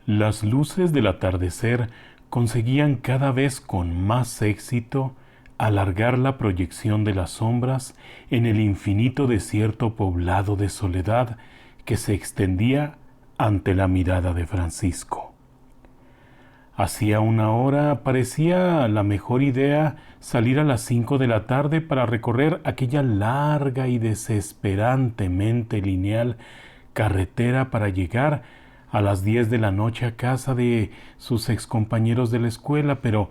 Las luces del atardecer conseguían cada vez con más éxito alargar la proyección de las sombras en el infinito desierto poblado de soledad que se extendía ante la mirada de Francisco. Hacía una hora parecía la mejor idea salir a las 5 de la tarde para recorrer aquella larga y desesperantemente lineal carretera para llegar a las 10 de la noche a casa de sus excompañeros de la escuela, pero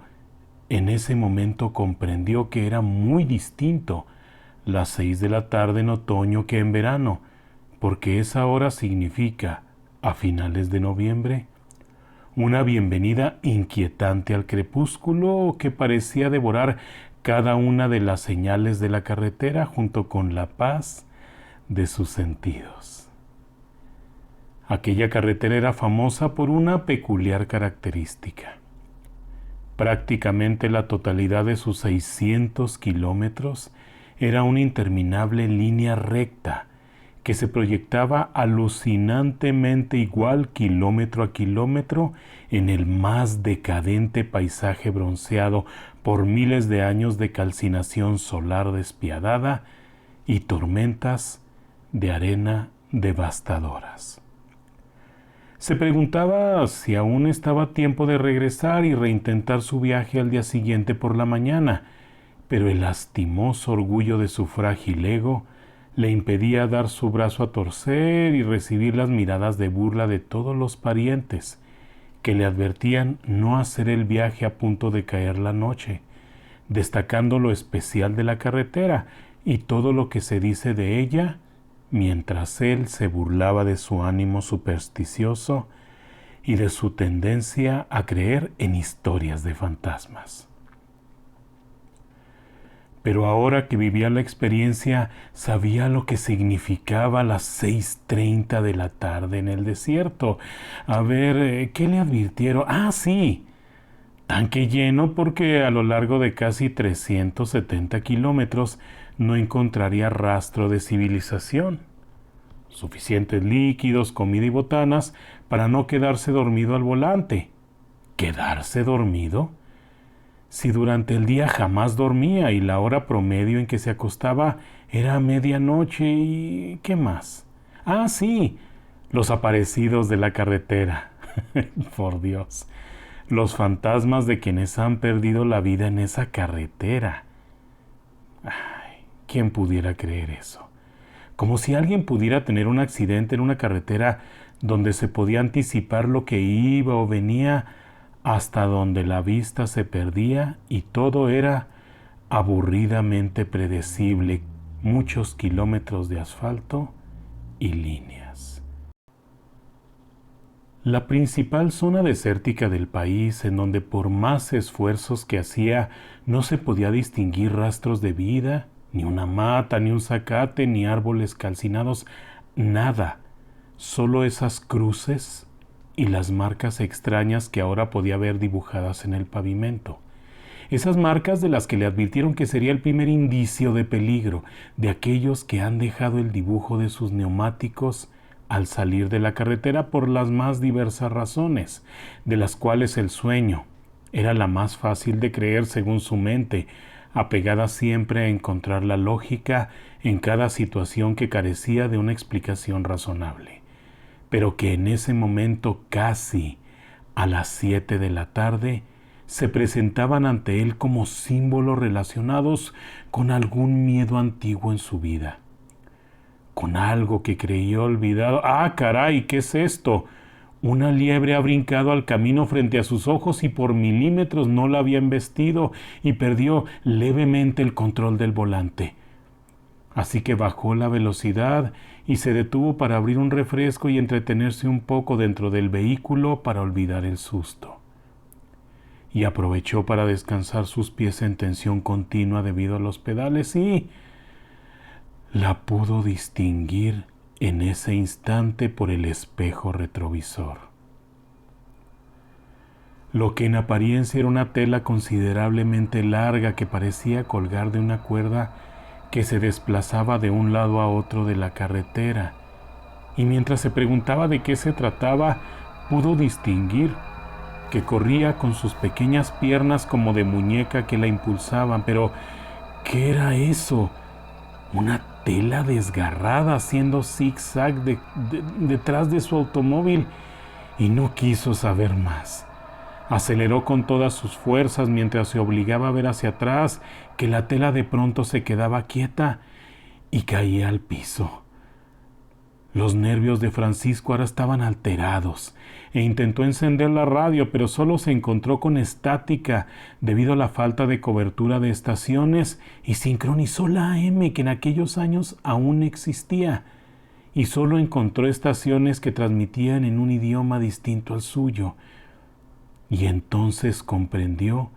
en ese momento comprendió que era muy distinto las 6 de la tarde en otoño que en verano, porque esa hora significa, a finales de noviembre, una bienvenida inquietante al crepúsculo que parecía devorar cada una de las señales de la carretera junto con la paz de sus sentidos. Aquella carretera era famosa por una peculiar característica. Prácticamente la totalidad de sus 600 kilómetros era una interminable línea recta que se proyectaba alucinantemente igual kilómetro a kilómetro en el más decadente paisaje bronceado por miles de años de calcinación solar despiadada y tormentas de arena devastadoras. Se preguntaba si aún estaba a tiempo de regresar y reintentar su viaje al día siguiente por la mañana, pero el lastimoso orgullo de su frágil ego le impedía dar su brazo a torcer y recibir las miradas de burla de todos los parientes, que le advertían no hacer el viaje a punto de caer la noche, destacando lo especial de la carretera y todo lo que se dice de ella, mientras él se burlaba de su ánimo supersticioso y de su tendencia a creer en historias de fantasmas. Pero ahora que vivía la experiencia, sabía lo que significaba las 6:30 de la tarde en el desierto. A ver, ¿qué le advirtieron? Ah, sí, tanque lleno porque a lo largo de casi 370 kilómetros no encontraría rastro de civilización. Suficientes líquidos, comida y botanas para no quedarse dormido al volante. ¿Quedarse dormido? Si durante el día jamás dormía y la hora promedio en que se acostaba era medianoche y... ¿qué más? Ah, sí, los aparecidos de la carretera. Por Dios, los fantasmas de quienes han perdido la vida en esa carretera. Ay, ¿quién pudiera creer eso? Como si alguien pudiera tener un accidente en una carretera donde se podía anticipar lo que iba o venía hasta donde la vista se perdía y todo era aburridamente predecible, muchos kilómetros de asfalto y líneas. La principal zona desértica del país, en donde por más esfuerzos que hacía no se podía distinguir rastros de vida, ni una mata, ni un zacate, ni árboles calcinados, nada, solo esas cruces y las marcas extrañas que ahora podía ver dibujadas en el pavimento. Esas marcas de las que le advirtieron que sería el primer indicio de peligro, de aquellos que han dejado el dibujo de sus neumáticos al salir de la carretera por las más diversas razones, de las cuales el sueño era la más fácil de creer según su mente, apegada siempre a encontrar la lógica en cada situación que carecía de una explicación razonable, pero que en ese momento casi a las 7 de la tarde se presentaban ante él como símbolos relacionados con algún miedo antiguo en su vida, con algo que creía olvidado. ¡Ah, caray! ¿Qué es esto? Una liebre ha brincado al camino frente a sus ojos y por milímetros no la había embestido y perdió levemente el control del volante. Así que bajó la velocidad y se detuvo para abrir un refresco y entretenerse un poco dentro del vehículo para olvidar el susto. Y aprovechó para descansar sus pies en tensión continua debido a los pedales y la pudo distinguir en ese instante por el espejo retrovisor. Lo que en apariencia era una tela considerablemente larga que parecía colgar de una cuerda que se desplazaba de un lado a otro de la carretera, y mientras se preguntaba de qué se trataba, pudo distinguir que corría con sus pequeñas piernas como de muñeca que la impulsaban. Pero, ¿qué era eso? Una tela desgarrada haciendo zigzag detrás de su automóvil, y no quiso saber más. Aceleró con todas sus fuerzas mientras se obligaba a ver hacia atrás, que la tela de pronto se quedaba quieta y caía al piso. Los nervios de Francisco ahora estaban alterados e intentó encender la radio, pero solo se encontró con estática debido a la falta de cobertura de estaciones, y sincronizó la AM, que en aquellos años aún existía, y solo encontró estaciones que transmitían en un idioma distinto al suyo. Y entonces comprendió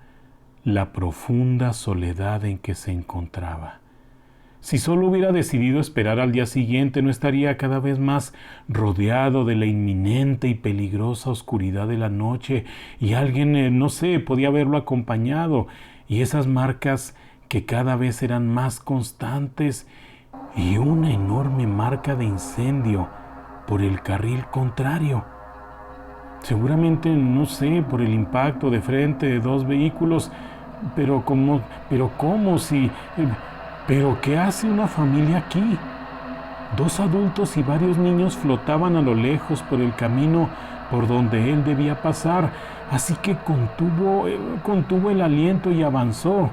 la profunda soledad en que se encontraba. Si solo hubiera decidido esperar al día siguiente, no estaría cada vez más rodeado de la inminente y peligrosa oscuridad de la noche, y alguien, no sé, podía haberlo acompañado, y esas marcas que cada vez eran más constantes, y una enorme marca de incendio por el carril contrario. Seguramente, no sé, por el impacto de frente de dos vehículos, pero ¿cómo si... ¿Pero qué hace una familia aquí? 2 adultos y varios niños flotaban a lo lejos por el camino por donde él debía pasar, así que contuvo el aliento y avanzó.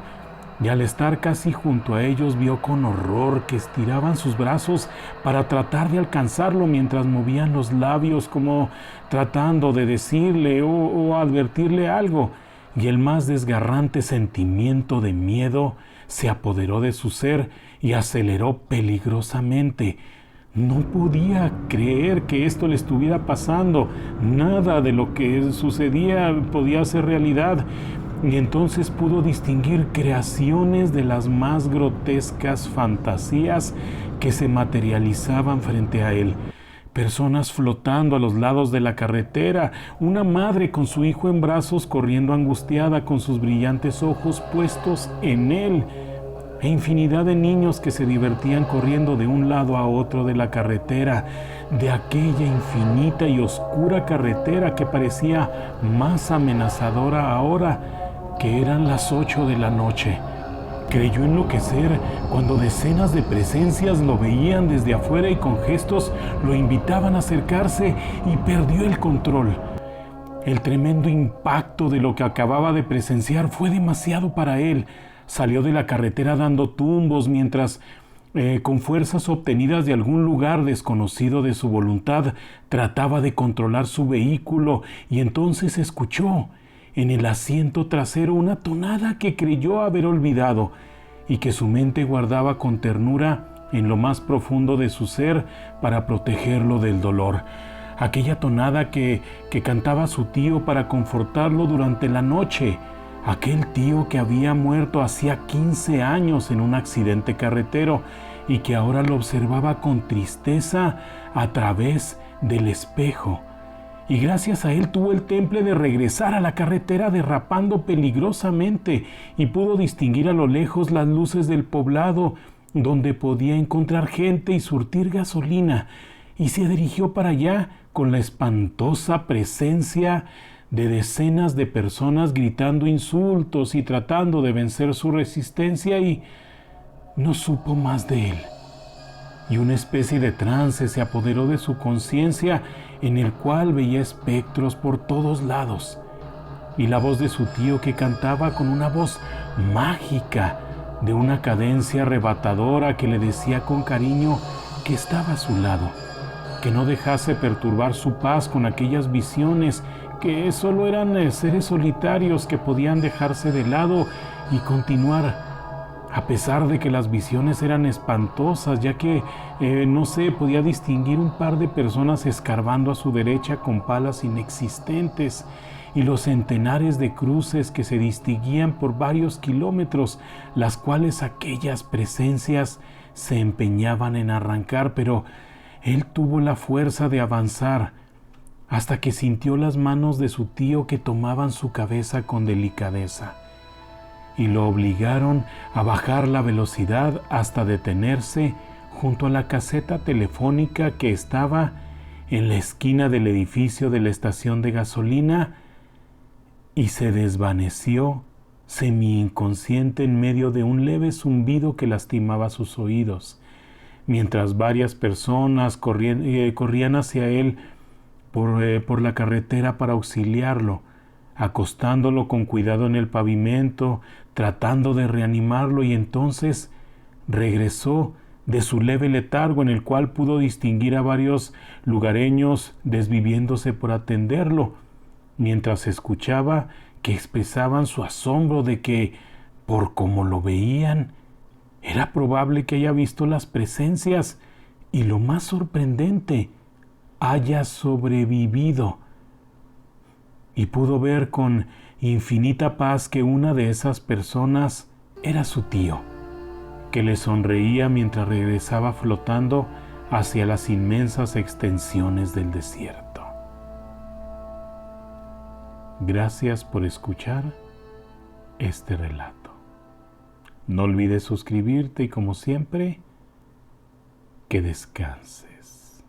Y al estar casi junto a ellos, vio con horror que estiraban sus brazos para tratar de alcanzarlo mientras movían los labios como tratando de decirle o advertirle algo. Y el más desgarrante sentimiento de miedo se apoderó de su ser y aceleró peligrosamente. No podía creer que esto le estuviera pasando. Nada de lo que sucedía podía ser realidad. Y entonces pudo distinguir creaciones de las más grotescas fantasías que se materializaban frente a él. Personas flotando a los lados de la carretera, una madre con su hijo en brazos corriendo angustiada con sus brillantes ojos puestos en él, e infinidad de niños que se divertían corriendo de un lado a otro de la carretera, de aquella infinita y oscura carretera que parecía más amenazadora ahora que eran las 8 de la noche. Creyó enloquecer cuando decenas de presencias lo veían desde afuera y con gestos lo invitaban a acercarse, y perdió el control. El tremendo impacto de lo que acababa de presenciar fue demasiado para él. Salió de la carretera dando tumbos mientras, con fuerzas obtenidas de algún lugar desconocido de su voluntad, trataba de controlar su vehículo, y entonces escuchó en el asiento trasero una tonada que creyó haber olvidado y que su mente guardaba con ternura en lo más profundo de su ser para protegerlo del dolor. Aquella tonada que cantaba su tío para confortarlo durante la noche, aquel tío que había muerto hacía 15 años en un accidente carretero y que ahora lo observaba con tristeza a través del espejo. Y gracias a él tuvo el temple de regresar a la carretera derrapando peligrosamente, y pudo distinguir a lo lejos las luces del poblado donde podía encontrar gente y surtir gasolina, y se dirigió para allá con la espantosa presencia de decenas de personas gritando insultos y tratando de vencer su resistencia, y no supo más de él. Y una especie de trance se apoderó de su conciencia, en el cual veía espectros por todos lados, y la voz de su tío que cantaba con una voz mágica, de una cadencia arrebatadora, que le decía con cariño que estaba a su lado, que no dejase perturbar su paz con aquellas visiones que solo eran seres solitarios que podían dejarse de lado y continuar, a pesar de que las visiones eran espantosas, ya que, podía distinguir un par de personas escarbando a su derecha con palas inexistentes, y los centenares de cruces que se distinguían por varios kilómetros, las cuales aquellas presencias se empeñaban en arrancar, pero él tuvo la fuerza de avanzar hasta que sintió las manos de su tío que tomaban su cabeza con delicadeza, y lo obligaron a bajar la velocidad hasta detenerse junto a la caseta telefónica que estaba en la esquina del edificio de la estación de gasolina y se desvaneció semi-inconsciente en medio de un leve zumbido que lastimaba sus oídos, mientras varias personas corrían hacia él por la carretera para auxiliarlo, acostándolo con cuidado en el pavimento, tratando de reanimarlo, y entonces regresó de su leve letargo en el cual pudo distinguir a varios lugareños desviviéndose por atenderlo, mientras escuchaba que expresaban su asombro de que, por como lo veían, era probable que haya visto las presencias y, lo más sorprendente, haya sobrevivido. Y pudo ver con infinita paz que una de esas personas era su tío, que le sonreía mientras regresaba flotando hacia las inmensas extensiones del desierto. Gracias por escuchar este relato. No olvides suscribirte y, como siempre, que descanses.